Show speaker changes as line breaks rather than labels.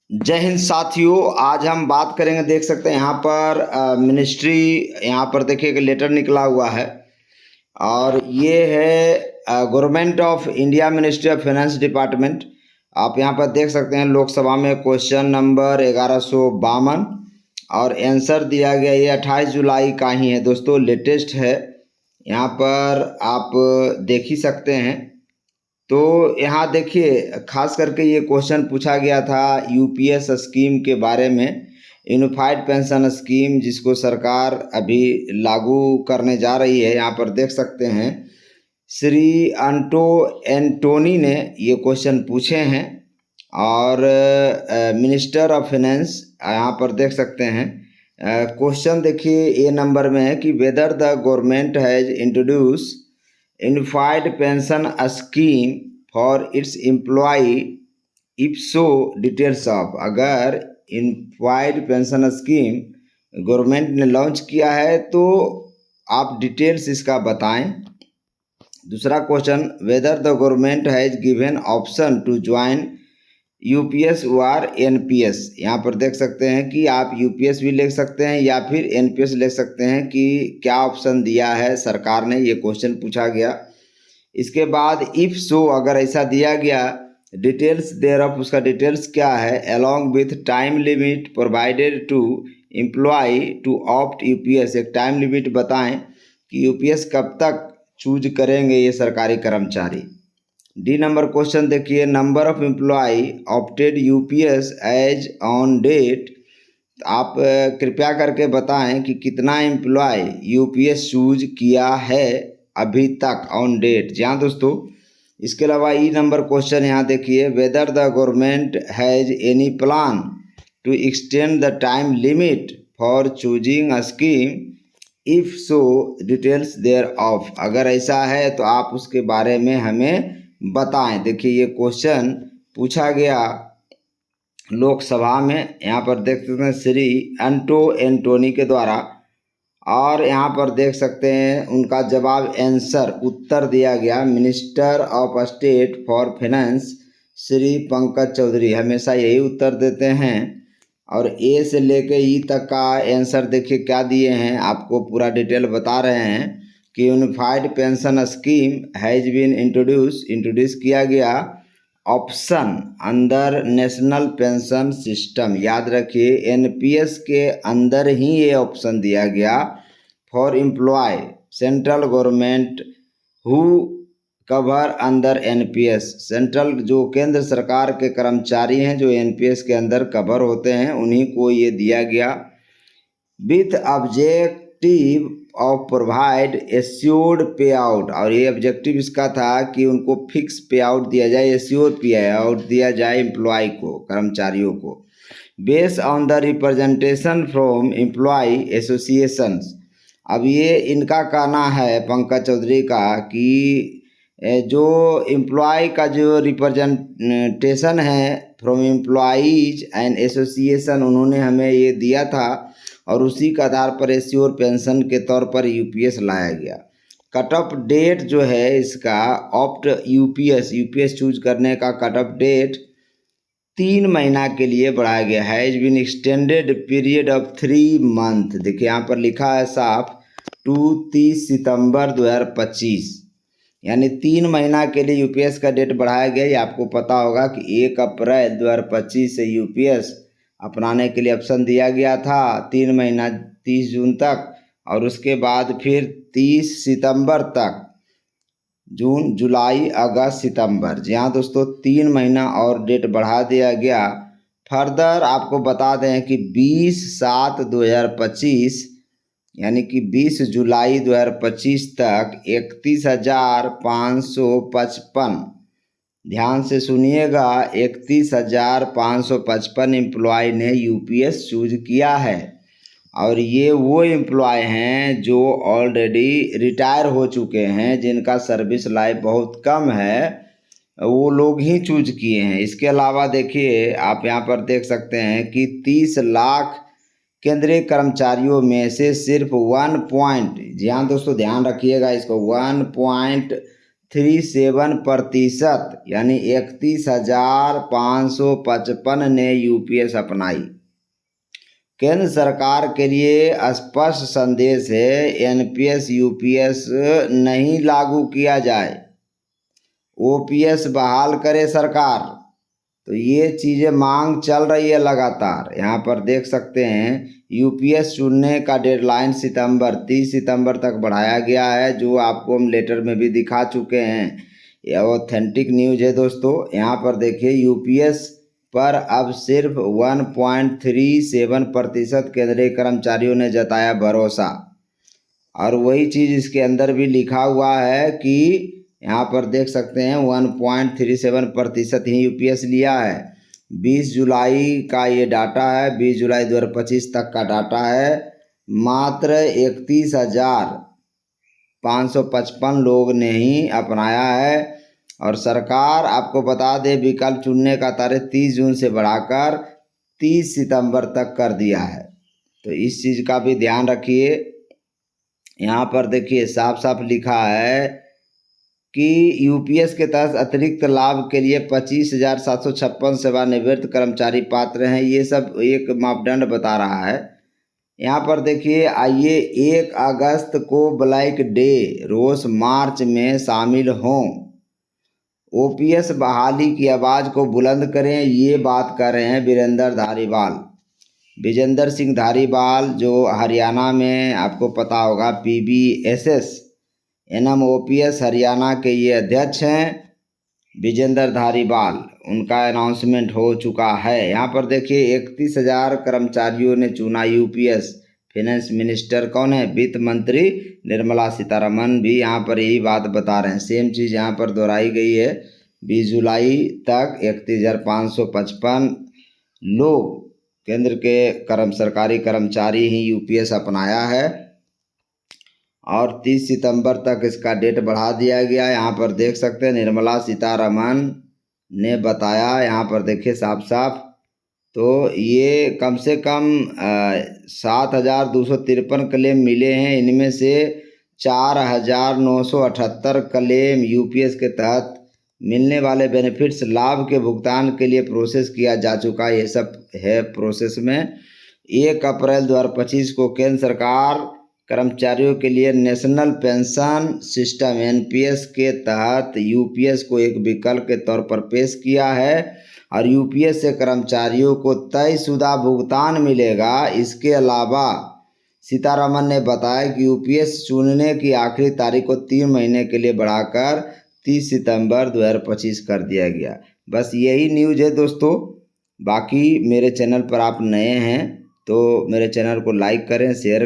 जय हिंद साथियों। आज हम बात करेंगे, देख सकते हैं यहाँ पर मिनिस्ट्री, यहाँ पर देखिए एक लेटर निकला हुआ है और ये है government of India, ministry of finance department. आप यहाँ पर देख सकते हैं लोकसभा में क्वेश्चन नंबर 1152 और आंसर दिया गया ये 28 जुलाई का ही है दोस्तों, लेटेस्ट है। यहाँ पर आप देख ही सकते हैं। तो यहाँ देखिए खास करके ये क्वेश्चन पूछा गया था यूपीएस स्कीम के बारे में, यूनिफाइड पेंशन स्कीम, जिसको सरकार अभी लागू करने जा रही है। यहाँ पर देख सकते हैं श्री एंटोनी ने ये क्वेश्चन पूछे हैं और मिनिस्टर ऑफ फाइनेंस, यहाँ पर देख सकते हैं क्वेश्चन देखिए ए नंबर में है कि whether the government has introduce unified pension scheme for its employ, if so details of. अगर यूनिफाइड पेंशन स्कीम गवर्नमेंट ने लॉन्च किया है तो आप डिटेल्स इसका बताएं। दूसरा question, whether the government has given option to join UPS और एनपीएस। यहाँ पर देख सकते हैं कि आप यूपीएस भी ले सकते हैं या फिर एनपीएस ले सकते हैं, कि क्या ऑप्शन दिया है सरकार ने, ये क्वेश्चन पूछा गया। इसके बाद इफ़ सो, अगर ऐसा दिया गया, डिटेल्स देयर ऑफ, उसका डिटेल्स क्या है, along with time limit provided to employ to opt UPS. एक टाइम लिमिट बताएं कि यूपीएस कब तक चूज करेंगे ये सरकारी कर्मचारी। डी नंबर क्वेश्चन देखिए, number of employ opted UPS as on date. आप कृपया करके बताएं कि कितना एम्प्लॉय यूपीएस चूज किया है अभी तक ऑन डेट। जी हाँ दोस्तों। इसके अलावा ई नंबर क्वेश्चन यहाँ देखिए, whether the government has any plan to extend the time limit for choosing a scheme, if so details there of. अगर ऐसा है तो आप उसके बारे में हमें बताएं। देखिए ये क्वेश्चन पूछा गया लोकसभा में, यहाँ पर देख सकते हैं श्री एंटोनी के द्वारा, और यहाँ पर देख सकते हैं उनका जवाब, आंसर, उत्तर दिया गया minister of state for finance Shri Pankaj Chaudhary. हमेशा यही उत्तर देते हैं। और ए से लेके ई तक का आंसर देखिए क्या दिए हैं, आपको पूरा डिटेल बता रहे हैं कि unified pension scheme has been introduce किया गया ऑप्शन अंदर नेशनल पेंशन सिस्टम। याद रखिए एनपीएस के अंदर ही ये ऑप्शन दिया गया for employ central government who cover अंदर एनपीएस। सेंट्रल जो केंद्र सरकार के कर्मचारी हैं जो एनपीएस के अंदर कवर होते हैं, उन्हीं को ये दिया गया with objective of provide assured पे आउट। और ये ऑब्जेक्टिव इसका था कि उनको फिक्स पे आउट दिया जाए, एश्योर पे आउट दिया जाए एम्प्लॉय को, कर्मचारियों को, based on the representation from employ associations. अब ये इनका कहना है पंकज चौधरी का कि जो एम्प्लॉय का जो रिप्रेजेंटेशन है फ्रॉम एम्प्लॉयज एंड एसोसिएशन, उन्होंने हमें ये दिया था और उसी के आधार पर एश्योर पेंशन के तौर पर यूपीएस लाया गया। कट ऑफ डेट जो है इसका ऑप्ट यूपीएस चूज करने का कट ऑफ डेट 3 महीना के लिए बढ़ाया गया है। Has been extended period of 3 month. देखिए यहाँ पर लिखा है साफ, टू 30 सितंबर 2025, यानी 3 महीना के लिए यूपीएस का डेट बढ़ाया गया। ये आपको पता होगा कि 1 अप्रैल 2025 से यूपीएस अपनाने के लिए ऑप्शन दिया गया था 3 महीना 30 जून तक, और उसके बाद फिर 30 सितंबर तक, जून, जुलाई, अगस्त, सितंबर। जी हाँ दोस्तों, 3 महीना और डेट बढ़ा दिया गया। फर्दर आपको बता दें कि 20/7/2025 यानी कि 20 जुलाई 2025 तक 31,555, ध्यान से सुनिएगा, 31,555 एम्प्लॉय ने यूपीएस चूज किया है। और ये वो एम्प्लॉय हैं जो ऑलरेडी रिटायर हो चुके हैं, जिनका सर्विस लाइफ बहुत कम है, वो लोग ही चूज किए हैं। इसके अलावा देखिए आप यहाँ पर देख सकते हैं कि 30 लाख केंद्रीय कर्मचारियों में से सिर्फ 1 पॉइंट, जी हाँ दोस्तों ध्यान रखिएगा इसको, 31.37% यानी 31,555 ने यूपीएस अपनाई। केंद्र सरकार के लिए स्पष्ट संदेश है, एनपीएस यूपीएस नहीं लागू किया जाए, ओपीएस बहाल करे सरकार। तो ये चीज़ें मांग चल रही है लगातार। यहाँ पर देख सकते हैं यूपीएस चुनने का डेडलाइन 30 सितंबर तक बढ़ाया गया है, जो आपको हम लेटर में भी दिखा चुके हैं। यह ऑथेंटिक न्यूज है दोस्तों। यहाँ पर देखिए यूपीएस पर अब सिर्फ 1.37% केंद्रीय कर्मचारियों ने जताया भरोसा। और वही चीज़ इसके अंदर भी लिखा हुआ है कि यहाँ पर देख सकते हैं 1.37% ही यूपीएस लिया है। 20 जुलाई का ये डाटा है, 20 जुलाई 2025 तक का डाटा है। मात्र 31,555 लोग ने ही अपनाया है। और सरकार आपको बता दे विकल्प चुनने का तारीख 30 जून से बढ़ाकर 30 सितंबर तक कर दिया है। तो इस चीज़ का भी ध्यान रखिए। यहाँ पर देखिए साफ साफ लिखा है कि यूपीएस के तहत अतिरिक्त लाभ के लिए 25,756 सेवानिवृत्त कर्मचारी पात्र हैं। ये सब एक मापदंड बता रहा है। यहाँ पर देखिए आइए 1 अगस्त को ब्लैक डे रोज मार्च में शामिल हों, ओपीएस बहाली की आवाज़ को बुलंद करें। ये बात कर रहे हैं विजेंद्र सिंह धारीवाल, जो हरियाणा में आपको पता होगा PBSS NMOPS हरियाणा के ये अध्यक्ष हैं विजेंद्र धारीवाल। उनका अनाउंसमेंट हो चुका है। यहाँ पर देखिए 31,000 कर्मचारियों ने चुना यूपीएस। फाइनेंस मिनिस्टर कौन है? वित्त मंत्री निर्मला सीतारमण भी यहाँ पर यही बात बता रहे हैं। सेम चीज़ यहाँ पर दोहराई गई है। 20 जुलाई तक 31,555 लोग केंद्र के सरकारी कर्मचारी ही यूपीएस अपनाया है। और 30 सितंबर तक इसका डेट बढ़ा दिया गया। यहाँ पर देख सकते हैं निर्मला सीतारमण ने बताया, यहाँ पर देखिए साफ साफ। तो ये कम से कम 7,253 क्लेम मिले हैं। इनमें से 4,978 क्लेम यूपीएस के तहत मिलने वाले बेनिफिट्स लाभ के भुगतान के लिए प्रोसेस किया जा चुका है। ये सब है प्रोसेस में। 1 अप्रैल 2025 को केंद्र सरकार कर्मचारियों के लिए नेशनल पेंशन सिस्टम NPS के तहत यूपीएस को एक विकल्प के तौर पर पेश किया है। और यूपीएस से कर्मचारियों को तयशुदा भुगतान मिलेगा। इसके अलावा सीतारमण ने बताया कि यूपीएस चुनने की आखिरी तारीख को 3 महीने के लिए बढ़ाकर 30 सितंबर 2025 कर दिया गया। बस यही न्यूज़ है दोस्तों। बाकी मेरे चैनल पर आप नए हैं तो मेरे चैनल को लाइक करें, शेयर